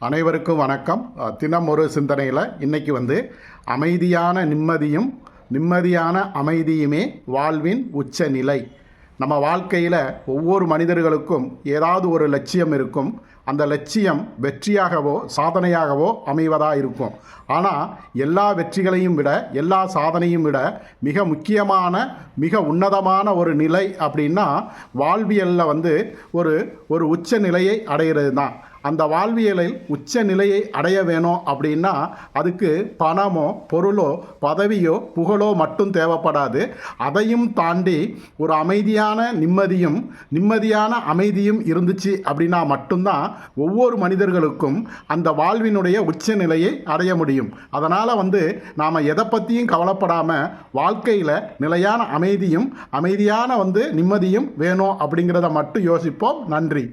அனைவருக்கும் வணக்கம். தினம் ஒரு சிந்தனையில் இன்றைக்கி அமைதியான நிம்மதியும் நிம்மதியான அமைதியுமே வாழ்வின் உச்ச நிலை. நம்ம வாழ்க்கையில் ஒவ்வொரு மனிதர்களுக்கும் ஏதாவது ஒரு லட்சியம் இருக்கும். அந்த லட்சியம் வெற்றியாகவோ சாதனையாகவோ அமைவதாக இருக்கும். ஆனால் எல்லா வெற்றிகளையும் விட எல்லா சாதனையும் விட மிக முக்கியமான மிக உன்னதமான ஒரு நிலை அப்படின்னா வாழ்வியலில் ஒரு உச்ச நிலையை அடைகிறது தான். அந்த வாழ்வியலில் உச்ச நிலையை அடைய வேணும் அப்படின்னா அதுக்கு பணமோ பொருளோ பதவியோ புகழோ மட்டும் தேவைப்படாது. அதையும் தாண்டி ஒரு அமைதியான நிம்மதியான அமைதியும் இருந்துச்சு அப்படின்னா மட்டும்தான் ஒவ்வொரு மனிதர்களுக்கும் அந்த வாழ்வினுடைய உச்ச நிலையை அடைய முடியும். அதனால் நாம் எதை பற்றியும் கவலைப்படாமல் வாழ்க்கையில் நிலையான அமைதியான நிம்மதியும் வேணும் அப்படிங்கிறத மட்டும் யோசிப்போம். நன்றி.